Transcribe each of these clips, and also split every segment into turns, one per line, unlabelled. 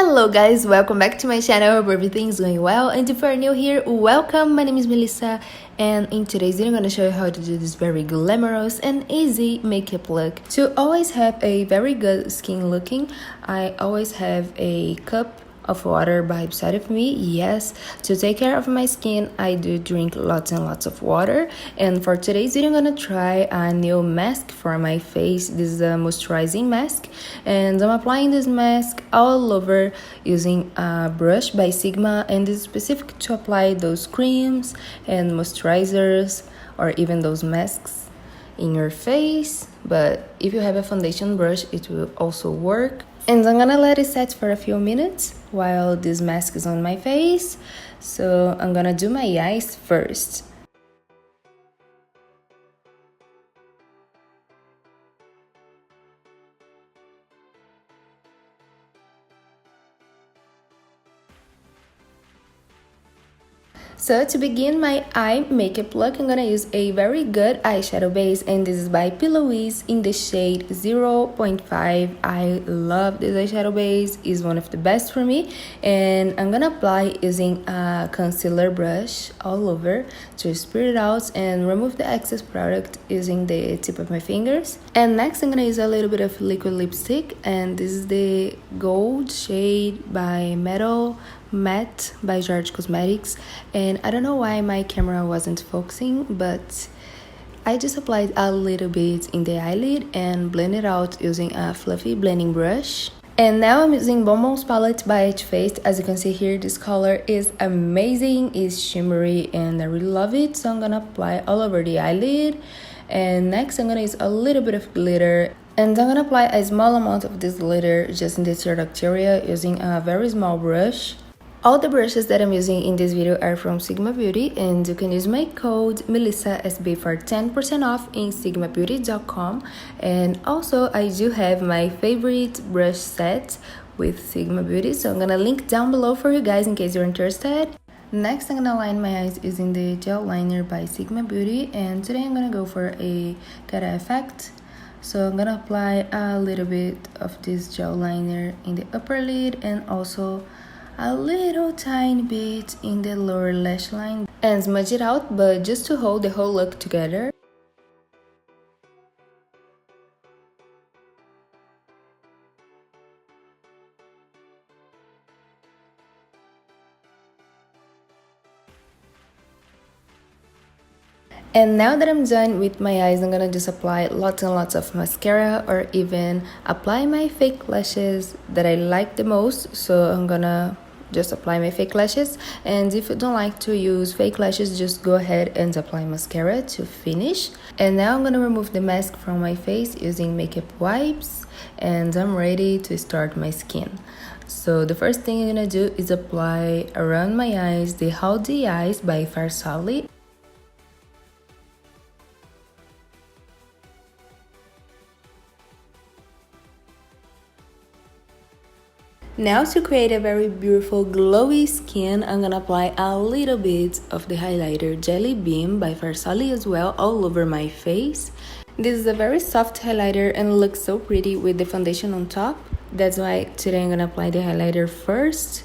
Hello guys, welcome back to my channel. Hope everything's going well, and if you're new here, welcome. My name is Melissa, and in today's video I'm going to show you how to do this very glamorous and easy makeup look. To always have a very good skin looking, I always have a cup of water by beside of me. Yes, to take care of my skin, I do drink lots and lots of water. And for today's video, I'm gonna try a new mask for my face. This is a moisturizing mask, and I'm applying this mask all over using a brush by Sigma, and this is specific to apply those creams and moisturizers or even those masks in your face. But if you have a foundation brush, it will also work. And I'm gonna let it set for a few minutes while this mask is on my face. So I'm gonna do my eyes first. So to begin my eye makeup look, I'm gonna use a very good eyeshadow base, and this is by Louise in the shade 0.5. I love this eyeshadow base, it's one of the best for me, and I'm gonna apply using a concealer brush all over to spread it out and remove the excess product using the tip of my fingers. And next I'm gonna use a little bit of liquid lipstick, and this is the gold shade by Metal Matte by George Cosmetics. And I don't know why my camera wasn't focusing, but I just applied a little bit in the eyelid and blend it out using a fluffy blending brush. And now I'm using Bonbons palette by Too Faced. As you can see here, this color is amazing, it's shimmery, and I really love it. So I'm gonna apply all over the eyelid. And next I'm gonna use a little bit of glitter, and I'm gonna apply a small amount of this glitter just in the tear duct area using a very small brush. All the brushes that I'm using in this video are from Sigma Beauty, and you can use my code MelissaSB for 10% off in sigmabeauty.com. And also I do have my favorite brush set with Sigma Beauty, so I'm gonna link down below for you guys in case you're interested. Next, I'm gonna line my eyes using the gel liner by Sigma Beauty, and today I'm gonna go for a cat effect. So I'm gonna apply a little bit of this gel liner in the upper lid and also a little tiny bit in the lower lash line, and smudge it out, but just to hold the whole look together. And now that I'm done with my eyes, I'm gonna just apply lots and lots of mascara, or even apply my fake lashes that I like the most. So I'm gonna just apply my fake lashes, and if you don't like to use fake lashes, just go ahead and apply mascara to finish. And now I'm gonna remove the mask from my face using makeup wipes, and I'm ready to start my skin. So the first thing I'm gonna do is apply around my eyes the Howdy Eyes by Farsali. Now, to create a very beautiful glowy skin, I'm gonna apply a little bit of the highlighter Jelly Bean by Farsali as well all over my face. This is a very soft highlighter and looks so pretty with the foundation on top. That's why today I'm gonna apply the highlighter first.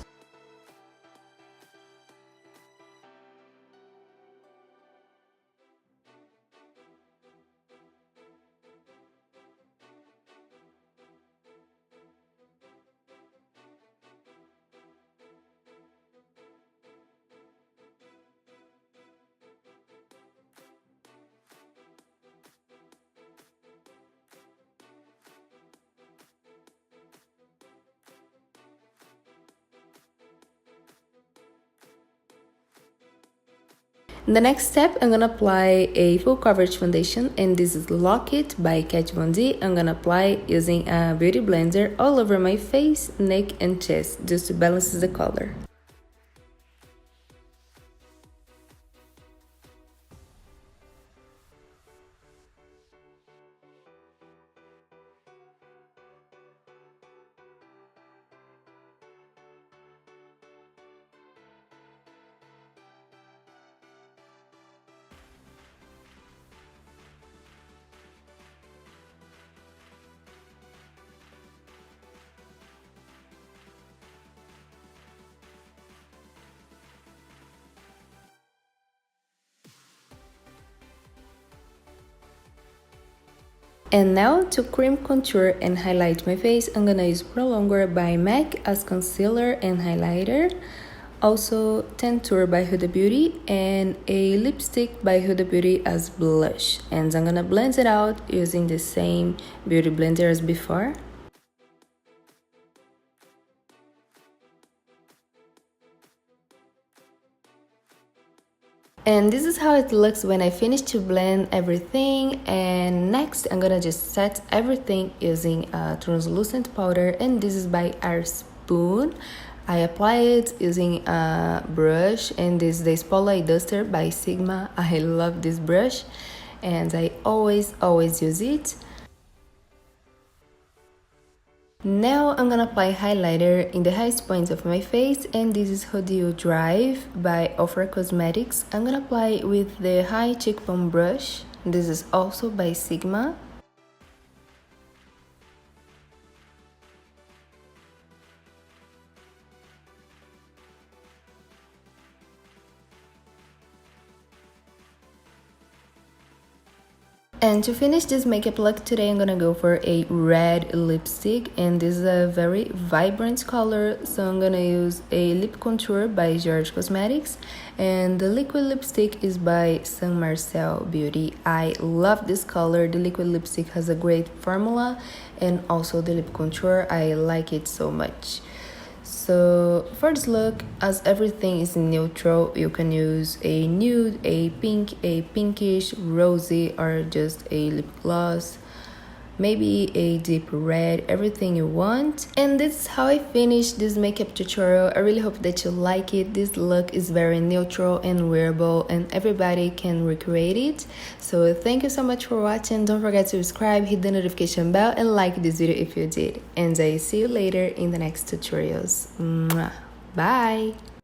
The next step, I'm gonna apply a full coverage foundation, and this is Lock It by Kat Von D. I'm gonna apply using a beauty blender all over my face, neck, and chest just to balance the color. And now to cream contour and highlight my face, I'm gonna use Prolonger by MAC as concealer and highlighter. Also Tentour by Huda Beauty and a lipstick by Huda Beauty as blush. And I'm gonna blend it out using the same beauty blender as before. And this is how it looks when I finish to blend everything. And next I'm gonna just set everything using a translucent powder, and this is by our spoon. I apply it using a brush, and this is the Spotlight Duster by Sigma. I love this brush and I always use it. Now I'm gonna apply highlighter in the highest points of my face, and this is Rodeo Drive by Ofra Cosmetics. I'm gonna apply with the high cheekbone brush. This is also by Sigma. And to finish this makeup look today, I'm gonna go for a red lipstick, and this is a very vibrant color, so I'm gonna use a lip contour by George Cosmetics, and the liquid lipstick is by Saint Marcel Beauty. I love this color. The liquid lipstick has a great formula, and also the lip contour, I like it so much. So for this look, as everything is neutral, you can use a nude, a pink, a pinkish, rosy, or just a lip gloss, maybe a deep red, everything you want. And this is how I finished this makeup tutorial. I really hope that you like it. This look is very neutral and wearable, and everybody can recreate it. So thank you so much for watching. Don't forget to subscribe, hit the notification bell, and like this video if you did. And I see you later in the next tutorials. Mwah. Bye!